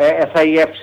SIFC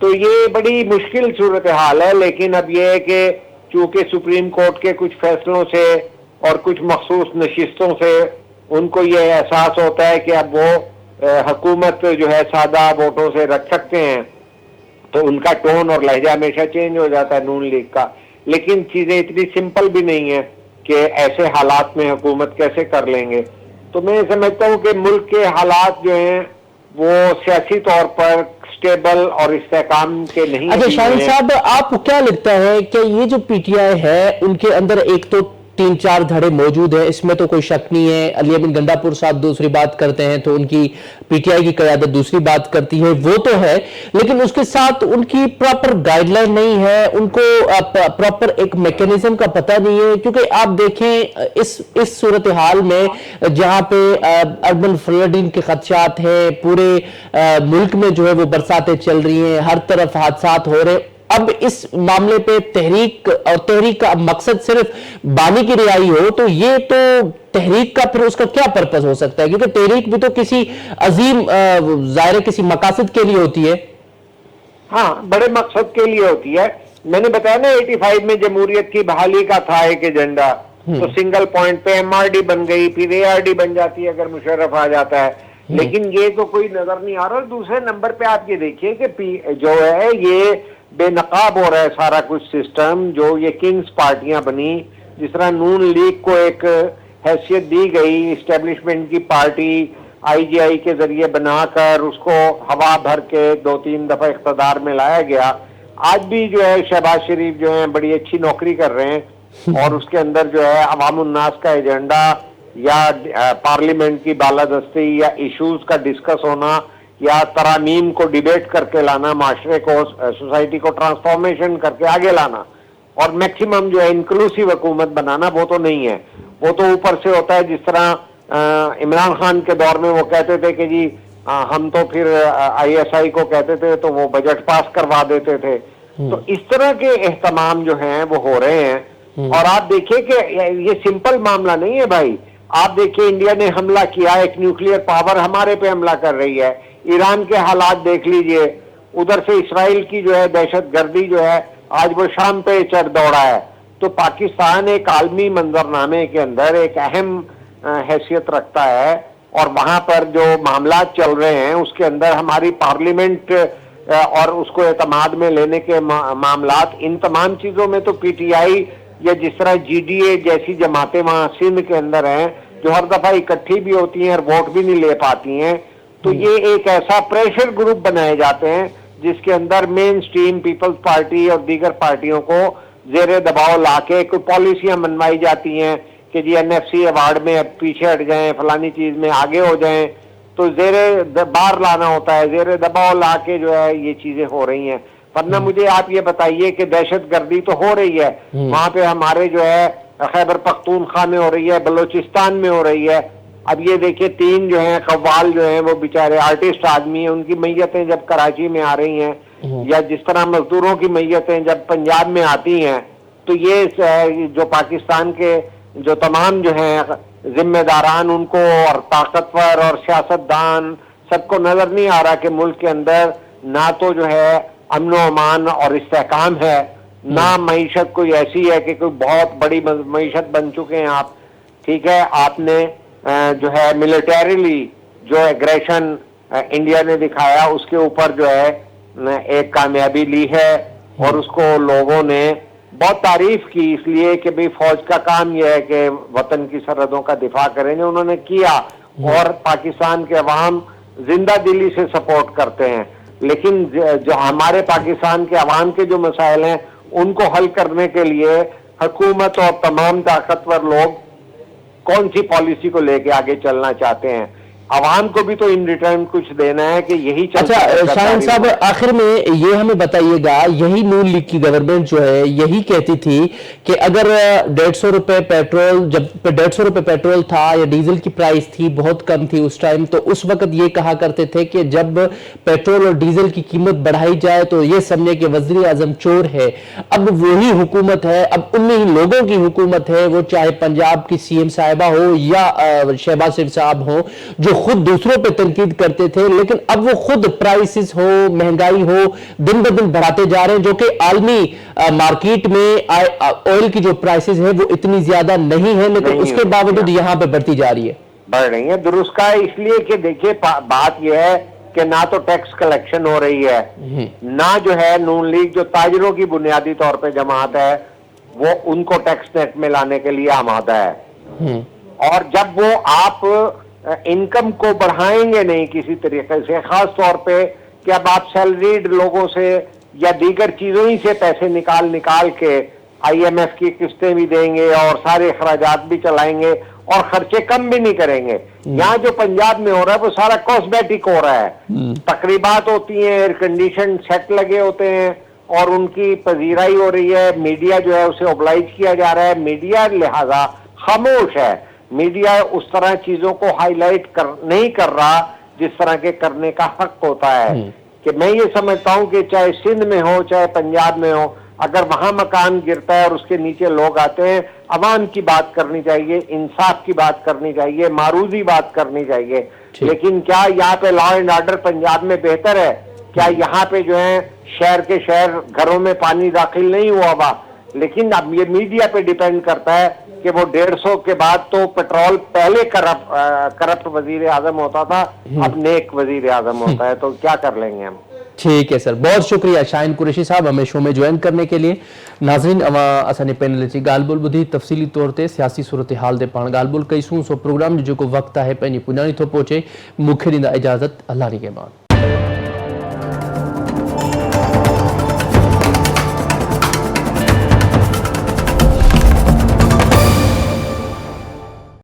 تو یہ بڑی مشکل صورتحال ہے. لیکن اب یہ ہے کہ چونکہ سپریم کورٹ کے کچھ فیصلوں سے اور کچھ مخصوص نشستوں سے ان کو یہ احساس ہوتا ہے کہ اب وہ حکومت جو ہے سادہ ووٹوں سے رکھ سکتے ہیں, تو ان کا ٹون اور لہجہ ہمیشہ چینج ہو جاتا ہے نون لیگ کا. لیکن چیزیں اتنی سمپل بھی نہیں ہیں کہ ایسے حالات میں حکومت کیسے کر لیں گے. تو میں سمجھتا ہوں کہ ملک کے حالات جو ہیں وہ سیاسی طور پر سٹیبل اور استحکام کے نہیں. اچھا شاہین صاحب, آپ کو کیا لگتا ہے کہ یہ جو پی ٹی آئی ہے ان کے اندر ایک تو 3-4 دھڑے موجود ہیں, اس میں تو کوئی شک نہیں ہے. علی امین گنڈا پور صاحب دوسری بات کرتے ہیں تو ان کی پی ٹی آئی کی قیادت دوسری بات کرتی ہے, وہ تو ہے, لیکن اس کے ساتھ ان کی پراپر گائیڈ لائن نہیں ہے, ان کو پراپر ایک میکینزم کا پتہ نہیں ہے. کیونکہ آپ دیکھیں اس صورتحال میں جہاں پہ اربن فلڈنگ کے خدشات ہیں, پورے ملک میں جو ہے وہ برساتیں چل رہی ہیں, ہر طرف حادثات ہو رہے ہیں, اب اس معاملے پہ تحریک اور تحریک کا مقصد صرف بانی کی رہائی ہو, تو یہ تو تحریک کا پھر اس کا کیا پرپس ہو سکتا ہے؟ کیونکہ تحریک بھی تو کسی عظیم ظاہر کسی مقاصد کے لیے ہوتی ہے. ہاں, بڑے مقصد کے لیے ہوتی ہے. میں نے بتایا نا 85 میں جمہوریت کی بحالی کا تھا ایک ایجنڈا, تو سنگل پوائنٹ پہ ایم آر ڈی بن گئی, پھر اے آر ڈی بن جاتی ہے اگر مشرف آ جاتا ہے. لیکن یہ تو کوئی نظر نہیں آ رہا. دوسرے نمبر پہ آپ یہ دیکھیے کہ جو ہے یہ بے نقاب ہو رہا ہے سارا کچھ سسٹم. جو یہ کنگز پارٹیاں بنی, جس طرح نون لیگ کو ایک حیثیت دی گئی اسٹیبلشمنٹ کی پارٹی, آئی جی آئی کے ذریعے بنا کر اس کو ہوا بھر کے 2-3 دفعہ اقتدار میں لایا گیا. آج بھی جو ہے شہباز شریف جو ہیں بڑی اچھی نوکری کر رہے ہیں, اور اس کے اندر جو ہے عوام الناس کا ایجنڈا یا پارلیمنٹ کی بالادستی یا ایشوز کا ڈسکس ہونا یا ترامیم کو ڈیبیٹ کر کے لانا, معاشرے کو سوسائٹی کو ٹرانسفارمیشن کر کے آگے لانا, اور میکسیمم جو ہے انکلوسیو حکومت بنانا, وہ تو نہیں ہے. وہ تو اوپر سے ہوتا ہے. جس طرح عمران خان کے دور میں وہ کہتے تھے کہ جی ہم تو پھر آئی ایس آئی کو کہتے تھے تو وہ بجٹ پاس کروا دیتے تھے. تو اس طرح کے اہتمام جو ہیں وہ ہو رہے ہیں. اور آپ دیکھیں کہ یہ سمپل معاملہ نہیں ہے بھائی. آپ دیکھیں انڈیا نے حملہ کیا, ایک نیوکلیئر پاور ہمارے پہ حملہ کر رہی ہے. ایران کے حالات دیکھ لیجئے, ادھر سے اسرائیل کی جو ہے دہشت گردی جو ہے آج وہ شام پہ چڑھ دوڑا ہے. تو پاکستان ایک عالمی منظرنامے کے اندر ایک اہم حیثیت رکھتا ہے, اور وہاں پر جو معاملات چل رہے ہیں اس کے اندر ہماری پارلیمنٹ اور اس کو اعتماد میں لینے کے معاملات, ان تمام چیزوں میں تو پی ٹی آئی یا جس طرح جی ڈی اے جیسی جماعتیں وہاں سندھ کے اندر ہیں جو ہر دفعہ اکٹھی بھی ہوتی ہیں اور ووٹ بھی نہیں لے پاتی ہیں, تو یہ ایک ایسا پریشر گروپ بنائے جاتے ہیں جس کے اندر مین سٹریم پیپلز پارٹی اور دیگر پارٹیوں کو زیر دباؤ لا کے کوئی پالیسیاں منوائی جاتی ہیں کہ جی این ایف سی ایوارڈ میں پیچھے ہٹ جائیں, فلانی چیز میں آگے ہو جائیں. تو زیر بار لانا ہوتا ہے, زیر دباؤ لا کے جو ہے یہ چیزیں ہو رہی ہیں. ورنہ مجھے آپ یہ بتائیے کہ دہشت گردی تو ہو رہی ہے وہاں پہ, ہمارے جو ہے خیبر پختونخوا میں ہو رہی ہے, بلوچستان میں ہو رہی ہے. اب یہ دیکھیں 3 جو ہیں قوال جو ہیں وہ بیچارے آرٹسٹ آدمی ہیں, ان کی میتیں جب کراچی میں آ رہی ہیں, یا جس طرح مزدوروں کی میتیں جب پنجاب میں آتی ہیں, تو یہ جو پاکستان کے جو تمام جو ہیں ذمہ داران ان کو اور طاقتور اور سیاستدان سب کو نظر نہیں آ رہا کہ ملک کے اندر نہ تو جو ہے امن و امان اور استحکام ہے, نہ معیشت کوئی ایسی ہے کہ کوئی بہت بڑی معیشت بن چکے ہیں آپ. ٹھیک ہے, آپ نے جو ہے ملیٹریلی جو ایگریشن انڈیا نے دکھایا اس کے اوپر جو ہے ایک کامیابی لی ہے, اور اس کو لوگوں نے بہت تعریف کی, اس لیے کہ بھئی فوج کا کام یہ ہے کہ وطن کی سرحدوں کا دفاع کریں گے. انہوں نے کیا, اور پاکستان کے عوام زندہ دلی سے سپورٹ کرتے ہیں. لیکن جو ہمارے پاکستان کے عوام کے جو مسائل ہیں ان کو حل کرنے کے لیے حکومت اور تمام طاقتور لوگ کون سی پالیسی کو لے کے آگے چلنا چاہتے ہیں. عوام کو بھی تو ان ریٹرن کچھ دینا ہے کہ یہی چلتا ہے. اچھا شاہین صاحب, آخر میں یہ ہمیں بتائیے گا, یہی نون لیگ کی گورنمنٹ جو ہے یہی کہتی تھی کہ اگر 150 روپے پیٹرول, جب 150 روپے پیٹرول تھا یا ڈیزل کی پرائس تھی بہت کم تھی اس ٹائم, تو اس وقت یہ کہا کرتے تھے کہ جب پیٹرول اور ڈیزل کی قیمت بڑھائی جائے تو یہ سمجھے کہ وزیر اعظم چور ہے. اب وہی حکومت ہے, اب انہی لوگوں کی حکومت ہے, وہ چاہے پنجاب کی سی ایم صاحبہ ہو یا شہباز شریف صاحب ہو, جو خود دوسروں پہ تنقید کرتے تھے، لیکن اب وہ خود پرائسز ہو، مہنگائی ہو، دن بدن بڑھاتے جا رہے ہیں، جو کہ عالمی مارکیٹ میں آئل کی جو پرائسز ہے وہ اتنی زیادہ نہیں ہے، لیکن اس کے باوجود یہاں پہ بڑھتی جا رہی ہے۔ بڑھ رہی ہے، درست کا اس لیے کہ دیکھیے بات یہ ہے کہ نہ تو ٹیکس کلیکشن ہو رہی ہے، نہ جو ہے نون لیگ جو تاجروں کی بنیادی طور پہ جماعت ہے وہ ان کو ٹیکس نیٹ میں لانے کے لیے آمادہ ہے، اور جب وہ آپ انکم کو بڑھائیں گے نہیں کسی طریقے سے، خاص طور پہ کہ اب آپ سیلریڈ لوگوں سے یا دیگر چیزوں ہی سے پیسے نکال کے آئی ایم ایف کی قسطیں بھی دیں گے اور سارے اخراجات بھی چلائیں گے اور خرچے کم بھی نہیں کریں گے۔ یہاں جو پنجاب میں ہو رہا ہے وہ سارا کاسمیٹک ہو رہا ہے، تقریبات ہوتی ہیں، ایئر کنڈیشن سیٹ لگے ہوتے ہیں اور ان کی پذیرائی ہو رہی ہے، میڈیا جو ہے اسے اوبلائج کیا جا رہا ہے، میڈیا لہذا خاموش ہے، میڈیا اس طرح چیزوں کو ہائی لائٹ نہیں کر رہا جس طرح کے کرنے کا حق ہوتا ہے۔ کہ میں یہ سمجھتا ہوں کہ چاہے سندھ میں ہو چاہے پنجاب میں ہو، اگر وہاں مکان گرتا ہے اور اس کے نیچے لوگ آتے ہیں، عوام کی بات کرنی چاہیے، انصاف کی بات کرنی چاہیے، معروضی بات کرنی چاہیے۔ لیکن کیا یہاں پہ لا اینڈ آرڈر پنجاب میں بہتر ہے؟ کیا یہاں پہ جو ہے شہر کے شہر گھروں میں پانی داخل نہیں ہوا ہوا؟ لیکن اب یہ میڈیا پہ ڈیپینڈ کرتا ہے کہ وہ 150 کے بعد تو پیٹرول پہلے کرپٹ وزیر اعظم ہوتا تھا، اب نیک وزیر اعظم ہوتا ہے، تو کیا کر لیں گے ہم؟ ٹھیک ہے سر، بہت شکریہ شاہین قریشی صاحب ہمیں شو میں جوائن کرنے کے لیے۔ ناظرین اسانے پینل چی گال بول بدھی تفصیلی طور تے سیاسی صورتحال دے پان گال بول کئی سو پروگرام جو کو وقت ہے پنی پنانی تو پہنچے، مکھے ڈیندا اجازت، اللہ نگہبان۔